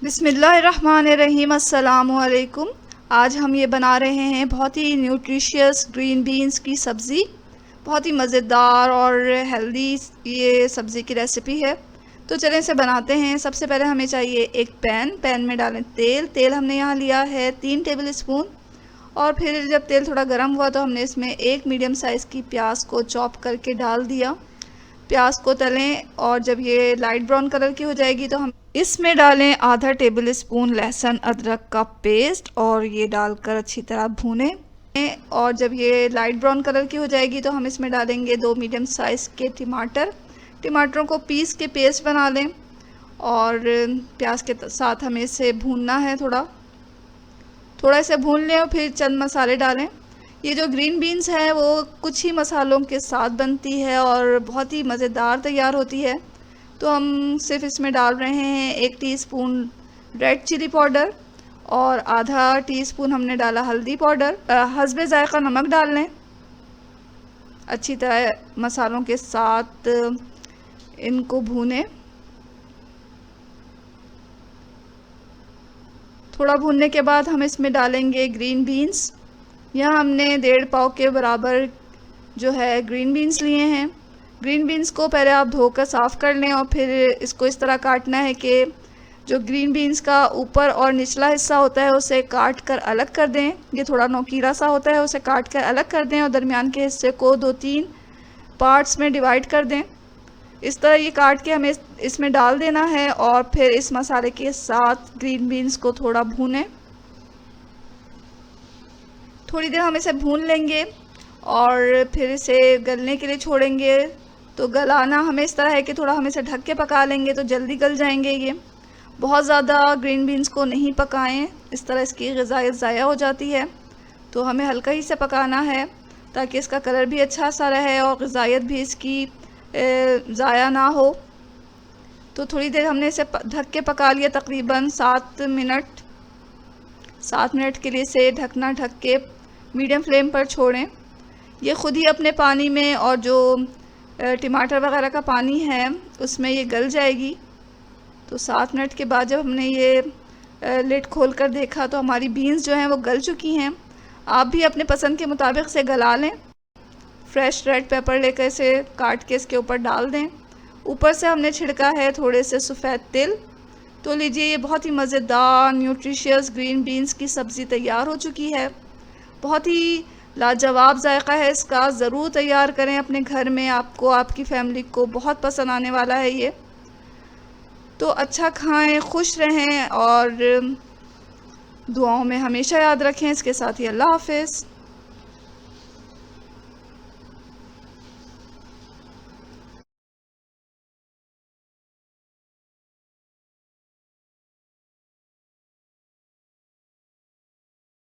बिस्मिल्लाहिर्रहमानिर्रहीम। अस्सलामु अलैकुम। आज हम ये बना रहे हैं बहुत ही न्यूट्रिशियस ग्रीन बीन्स की सब्ज़ी। बहुत ही मज़ेदार और हेल्दी ये सब्ज़ी की रेसिपी है। तो चलें इसे बनाते हैं। सबसे पहले हमें चाहिए एक पैन में डालें तेल हमने यहाँ लिया है 3 टेबल स्पून। और फिर जब तेल थोड़ा गर्म हुआ तो हमने इसमें एक मीडियम साइज़ की प्याज को चॉप करके डाल दिया। प्याज को तलें और जब ये लाइट ब्राउन कलर की हो जाएगी तो हम इसमें डालें आधा टेबल स्पून लहसुन अदरक का पेस्ट और ये डालकर अच्छी तरह भूनें। और जब ये लाइट ब्राउन कलर की हो जाएगी तो हम इसमें डालेंगे 2 मीडियम साइज़ के टमाटरों को पीस के पेस्ट बना लें। और प्याज के साथ हमें इसे भूनना है, थोड़ा इसे भून लें और फिर चंद मसाले डालें। ये जो ग्रीन बीन्स है वो कुछ ही मसालों के साथ बनती है और बहुत ही मज़ेदार तैयार होती है। तो हम सिर्फ इसमें डाल रहे हैं 1 टीस्पून रेड चिली पाउडर और आधा टीस्पून हमने डाला हल्दी पाउडर। हस्बे ज़ायक़ा नमक डाल लें। अच्छी तरह मसालों के साथ इनको भूनें। थोड़ा भूनने के बाद हम इसमें डालेंगे ग्रीन बीन्स। यहाँ हमने 1.5 पाव के बराबर जो है ग्रीन बीन्स लिए हैं। ग्रीन बीन्स को पहले आप धोकर साफ़ कर लें और फिर इसको इस तरह काटना है कि जो ग्रीन बीन्स का ऊपर और निचला हिस्सा होता है उसे काट कर अलग कर दें। ये थोड़ा नोकीला सा होता है, उसे काट कर अलग कर दें और दरमियान के हिस्से को 2-3 पार्ट्स में डिवाइड कर दें। इस तरह ये काट के हमें इसमें डाल देना है और फिर इस मसाले के साथ ग्रीन बीन्स को थोड़ा भूनें। थोड़ी देर हम इसे भून लेंगे और फिर इसे गलने के लिए छोड़ेंगे। तो गलाना हमें इस तरह है कि थोड़ा हम इसे ढक के पका लेंगे तो जल्दी गल जाएंगे। ये बहुत ज़्यादा ग्रीन बीन्स को नहीं पकाएं, इस तरह इसकी ग़िज़ायत ज़ाया हो जाती है। तो हमें हल्का ही से पकाना है ताकि इसका कलर भी अच्छा सा रहे और ग़िज़ायत भी इसकी ज़ाया ना हो। तो थोड़ी देर हमने इसे ढक के पका लिया, तकरीबन 7 मिनट के लिए इसे ढकना ढक के मीडियम फ्लेम पर छोड़ें। ये ख़ुद ही अपने पानी में और जो टमाटर वगैरह का पानी है उसमें ये गल जाएगी। तो 7 मिनट के बाद जब हमने ये लिड खोल कर देखा तो हमारी बीन्स जो हैं वो गल चुकी हैं। आप भी अपने पसंद के मुताबिक से गला लें। फ्रेश रेड पेपर लेकर इसे काट के इसके ऊपर डाल दें। ऊपर से हमने छिड़का है थोड़े से सफ़ेद तिल। तो लीजिए, ये बहुत ही मज़ेदार न्यूट्रिशियस ग्रीन बीन्स की सब्ज़ी तैयार हो चुकी है। बहुत ही लाजवाब जायका है इसका। ज़रूर तैयार करें अपने घर में, आपको आपकी फैमिली को बहुत पसंद आने वाला है ये। तो अच्छा खाएं, खुश रहें और दुआओं में हमेशा याद रखें। इसके साथ ही अल्लाह हाफ़िज़।